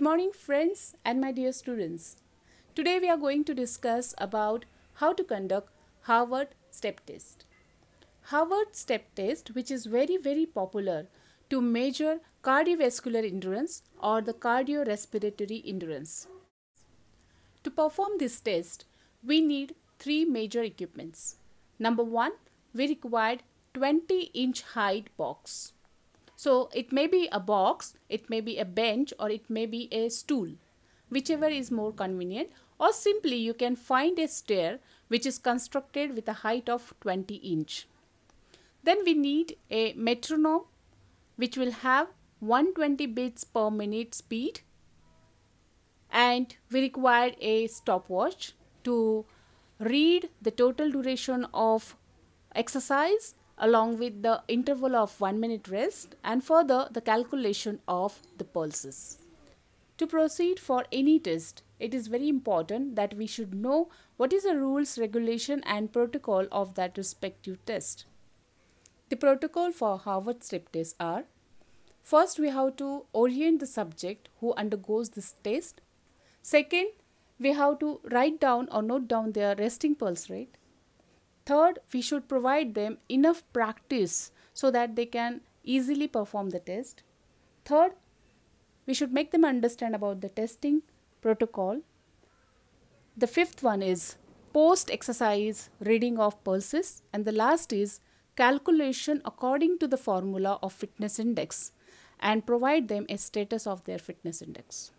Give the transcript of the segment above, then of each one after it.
morning friends and my dear students. Today we are going to discuss about how to conduct Harvard step test. Harvard step test, which is very popular to measure cardiovascular endurance or the cardiorespiratory endurance. To perform this test, we need three major equipments. Number one, we required 20-inch height box. So it may be a box, it may be a bench, or it may be a stool, whichever is more convenient, or simply you can find a stair which is constructed with a height of 20 inch. Then we need a metronome which will have 120 beats per minute speed, and we require a stopwatch to read the total duration of exercise along with the interval of 1 minute rest, and further the calculation of the pulses. To proceed for any test, it is very important that we should know what is the rules, regulation and protocol of that respective test. The protocol for Harvard step test are: first, we have to orient the subject who undergoes this test. Second, we have to write down or note down their resting pulse rate. Third, we should provide them enough practice so that they can easily perform the test. Third, we should make them understand about the testing protocol. The fifth one is post-exercise reading of pulses, and the last is calculation according to the formula of fitness index, and provide them a status of their fitness index.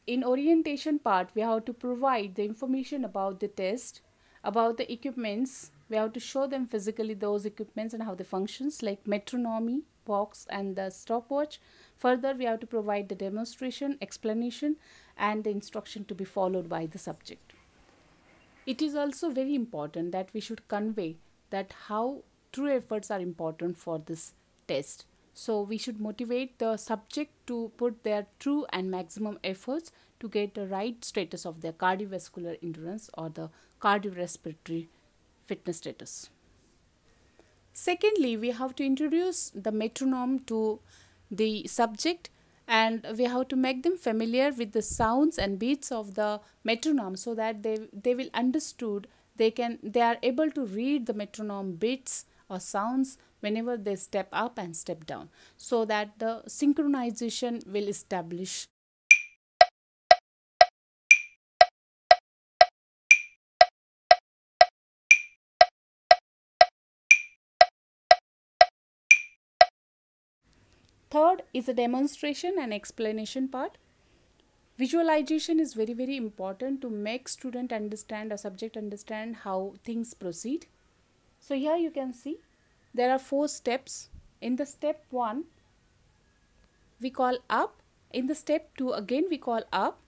In orientation part, we have to provide the information about the test, about the equipments. We have to show them physically those equipments and how they functions, like metronome, box and the stopwatch. Further, we have to provide the demonstration, explanation and the instruction to be followed by the subject. It is also very important that we should convey that how true efforts are important for this test. So we should motivate the subject to put their true and maximum efforts to get the right status of their cardiovascular endurance or the cardiorespiratory fitness status. Secondly, we have to introduce the metronome to the subject, and we have to make them familiar with the sounds and beats of the metronome so that they will understood, they are able to read the metronome beats or sounds whenever they step up and step down, so that the synchronization will establish. Third is a demonstration and explanation part. Visualization is very important to make student understand or subject understand how things proceed. So here you can see there are 4 steps. In the step 1, we call up. In the step 2, again we call up.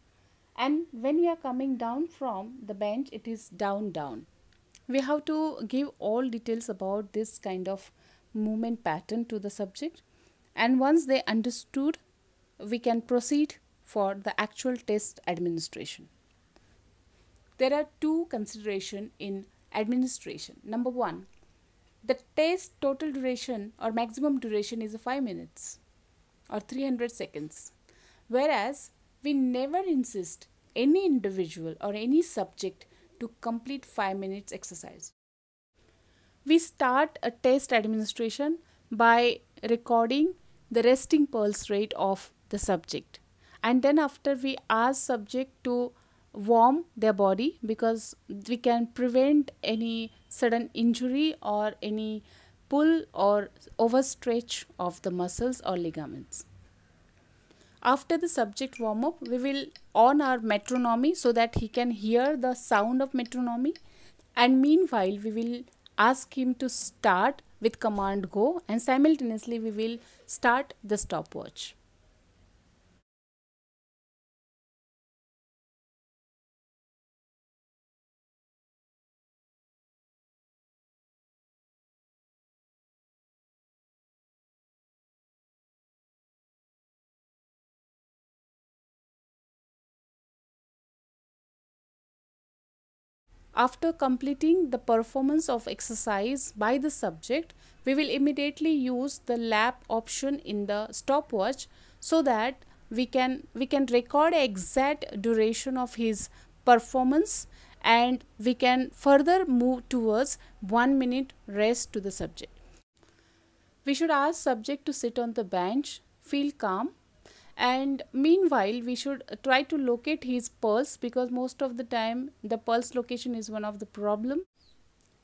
And when we are coming down from the bench, it is down. We have to give all details about this kind of movement pattern to the subject. And once they understood, we can proceed for the actual test administration. There are 2 considerations in administration. Number 1, the test total duration or maximum duration is 5 minutes or 300 seconds. Whereas we never insist any individual or any subject to complete 5 minutes exercise. We start a test administration by recording the resting pulse rate of the subject, and then after we ask subject to warm their body, because we can prevent any sudden injury or any pull or overstretch of the muscles or ligaments. After the subject warm up, we will on our metronome so that he can hear the sound of metronome, and meanwhile we will ask him to start with command go, and simultaneously we will start the stopwatch. After completing the performance of exercise by the subject, we will immediately use the lap option in the stopwatch so that we can record exact duration of his performance, and we can further move towards 1 minute rest to the subject. We should ask subject to sit on the bench, feel calm, and meanwhile we should try to locate his pulse, because most of the time the pulse location is one of the problem.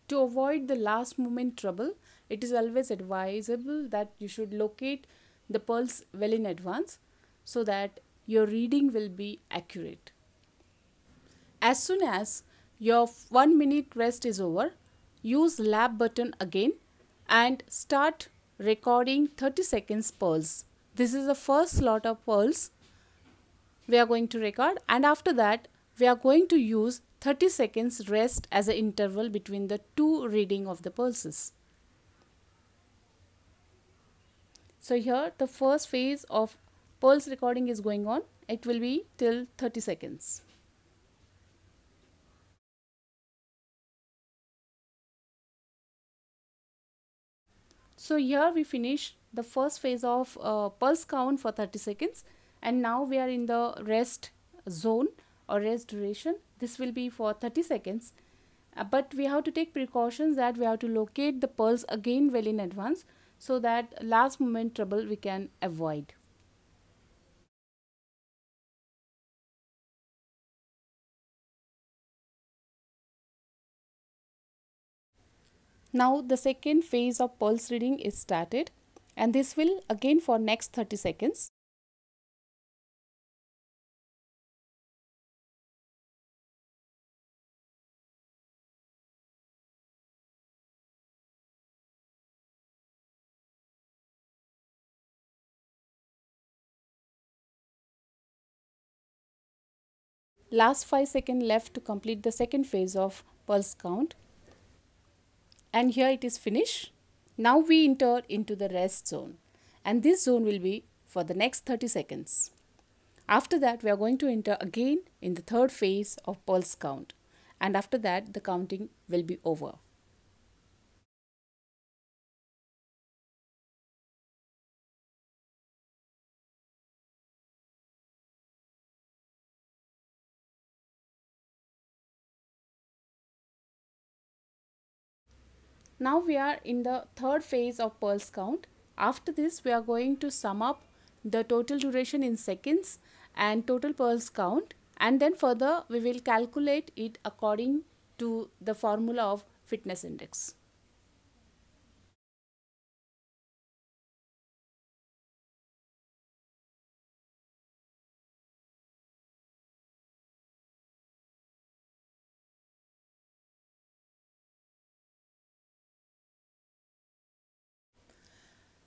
To avoid the last moment trouble, it is always advisable that you should locate the pulse well in advance so that your reading will be accurate. As soon as your 1 minute rest is over, use lap button again and start recording 30 seconds pulse. This is the first slot of pulse we are going to record, and after that we are going to use 30 seconds rest as an interval between the two reading of the pulses. So here the first phase of pulse recording is going on. It will be till 30 seconds. So here we finish the first phase of pulse count for 30 seconds, and now we are in the rest zone or rest duration. This will be for 30 seconds, but we have to take precautions that we have to locate the pulse again well in advance so that last moment trouble we can avoid. Now the second phase of pulse reading is started, and this will again for next 30 seconds. Last 5 seconds left to complete the second phase of pulse count, and here it is finished. Now we enter into the rest zone, and this zone will be for the next 30 seconds. After that we are going to enter again in the third phase of pulse count, and after that the counting will be over. Now we are in the third phase of pulse count. After this we are going to sum up the total duration in seconds and total pulse count, and then further we will calculate it according to the formula of fitness index.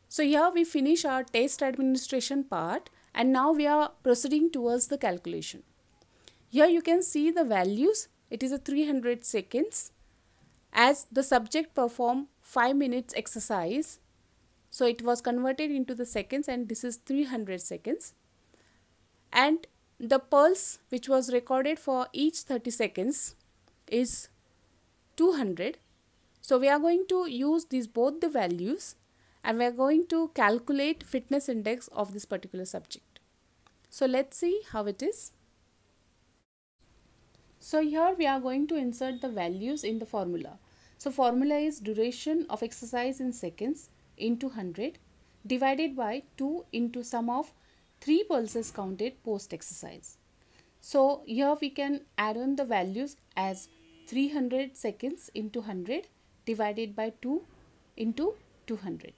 So here we finish our test administration part, and now we are proceeding towards the calculation. Here you can see the values. It is a 300 seconds as the subject performed 5 minutes exercise. So it was converted into the seconds, and this is 300 seconds. And the pulse which was recorded for each 30 seconds is 200. So we are going to use these both the values, and we are going to calculate fitness index of this particular subject. So let's see how it is. So here we are going to insert the values in the formula. So formula is duration of exercise in seconds into 100 divided by 2 into sum of 3 pulses counted post exercise. So here we can add on the values as 300 seconds into 100 divided by 2 into 200.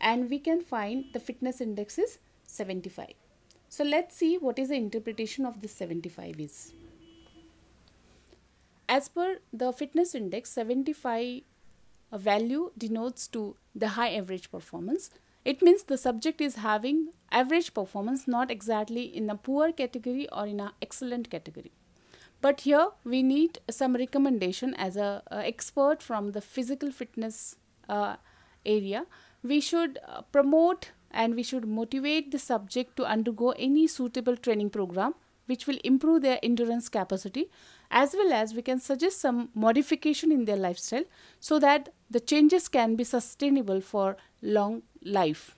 And we can find the fitness index is 75. So let's see what is the interpretation of this 75 is. As per the fitness index, 75 value denotes to the high average performance. It means the subject is having average performance, not exactly in a poor category or in an excellent category. But here we need some recommendation as a expert from the physical fitness area. We should promote and we should motivate the subject to undergo any suitable training program which will improve their endurance capacity, as well as we can suggest some modification in their lifestyle so that the changes can be sustainable for long life.